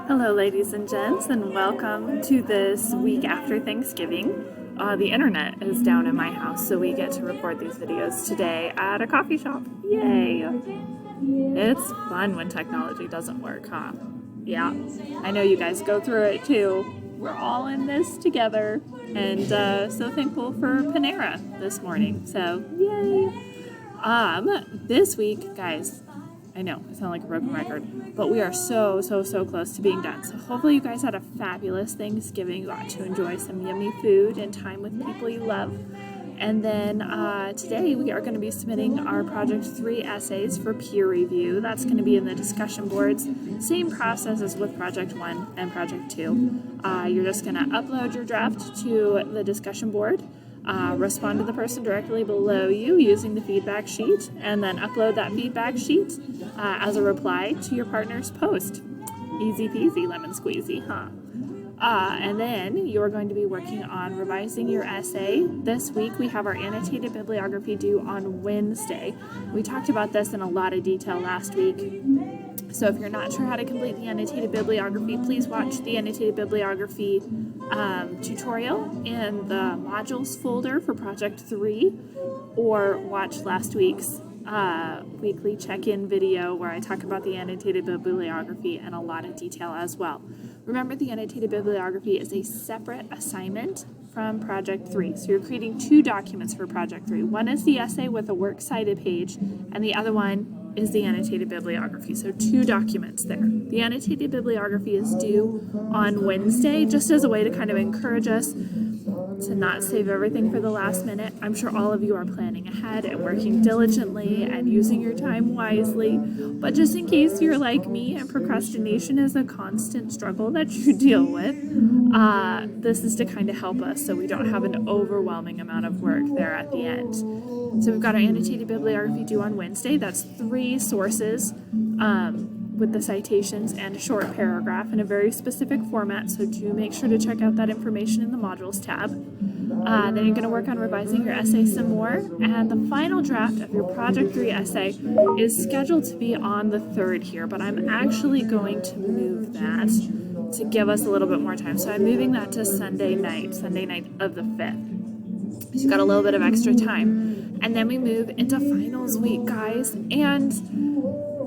Hello ladies and gents, and welcome to this week after Thanksgiving. The internet is down in my house, so we get to record these videos today at a coffee shop. Yay! It's fun when technology doesn't work, huh? Yeah, I know you guys go through it too. We're all in this together, and so thankful for Panera this morning, so yay! This week, guys, I know, I sound like a broken record, but we are so close to being done. So hopefully you guys had a fabulous Thanksgiving. You got to enjoy some yummy food and time with people you love. And then today we are going to be submitting our Project 3 essays for peer review. That's going to be in the discussion boards. Same process as with Project 1 and Project 2. You're just going to upload your draft to the discussion board. Respond to the person directly below you using the feedback sheet, and then upload that feedback sheet as a reply to your partner's post. Easy peasy lemon squeezy, huh? And then you're going to be working on revising your essay. This week we have our annotated bibliography due on Wednesday. We talked about this in a lot of detail last week. So if you're not sure how to complete the annotated bibliography, please watch the annotated bibliography tutorial in the modules folder for Project 3, or watch last week's weekly check-in video where I talk about the annotated bibliography in a lot of detail as well. Remember, the annotated bibliography is a separate assignment from Project 3. So you're creating two documents for Project 3. One is the essay with a works cited page, and the other one is the annotated bibliography. So two documents there. The annotated bibliography is due on Wednesday, just as a way to kind of encourage us to not save everything for the last minute. I'm sure all of you are planning ahead and working diligently and using your time wisely, but just in case you're like me and procrastination is a constant struggle that you deal with, this is to kind of help us so we don't have an overwhelming amount of work there at the end. So we've got our annotated bibliography due on Wednesday. That's 3 sources with the citations and a short paragraph in a very specific format, so do make sure to check out that information in the modules tab. Then you're going to work on revising your essay some more, and the final draft of your Project 3 essay is scheduled to be on the 3rd here, but I'm actually going to move that to give us a little bit more time. So I'm moving that to Sunday night of the 5th. So you've got a little bit of extra time. And then we move into finals week, guys, and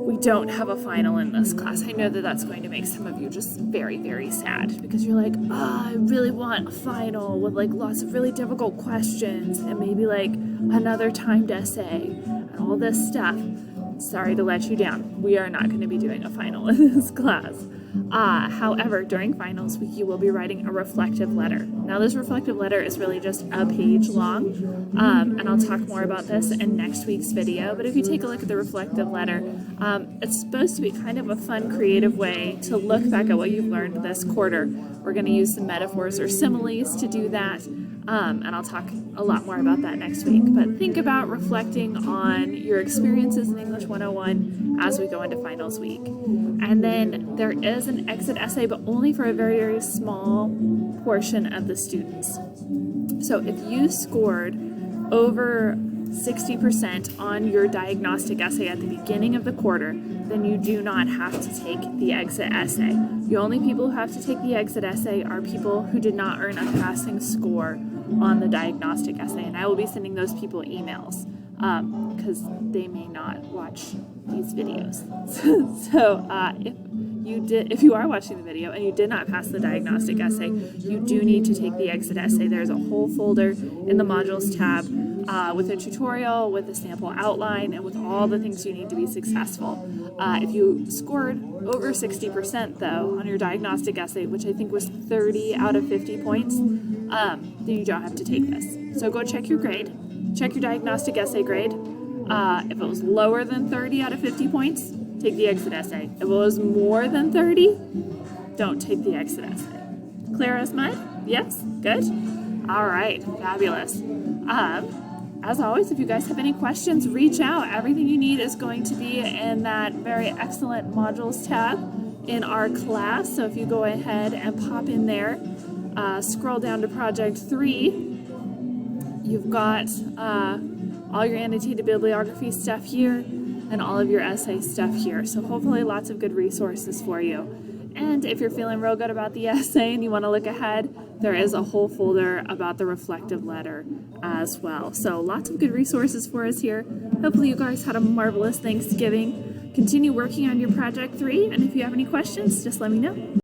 we don't have a final in this class. I know that that's going to make some of you just very sad, because you're like, I really want a final with like lots of really difficult questions and maybe like another timed essay and all this stuff. Sorry to let you down. We are not going to be doing a final in this class. However, during finals week, you will be writing a reflective letter. Now, this reflective letter is really just a page long, and I'll talk more about this in next week's video. But if you take a look at the reflective letter, it's supposed to be kind of a fun, creative way to look back at what you've learned this quarter. We're going to use some metaphors or similes to do that, and I'll talk a lot more about that next week. But think about reflecting on your experiences in English 101 as we go into finals week. And then there is an exit essay, but only for a very small portion of the students. So if you scored over 60% on your diagnostic essay at the beginning of the quarter, then you do not have to take the exit essay. The only people who have to take the exit essay are people who did not earn a passing score on the diagnostic essay, and I will be sending those people emails because they may not watch these videos. So if you are watching the video and you did not pass the diagnostic essay, you do need to take the exit essay. There's a whole folder in the modules tab with a tutorial, with a sample outline, and with all the things you need to be successful. If you scored over 60% though on your diagnostic essay, which I think was 30 out of 50 points, then you don't have to take this. So go check your grade, check your diagnostic essay grade. If it was lower than 30 out of 50 points, take the exit essay. If it was more than 30, don't take the exit essay. Clear as mud? Yes? Good? All right, fabulous. As always, if you guys have any questions, reach out. Everything you need is going to be in that very excellent modules tab in our class. So if you go ahead and pop in there, scroll down to Project 3, you've got all your annotated bibliography stuff here and all of your essay stuff here. So hopefully lots of good resources for you. And if you're feeling real good about the essay and you want to look ahead, there is a whole folder about the reflective letter as well. So lots of good resources for us here. Hopefully you guys had a marvelous Thanksgiving. Continue working on your Project 3, and if you have any questions, just let me know.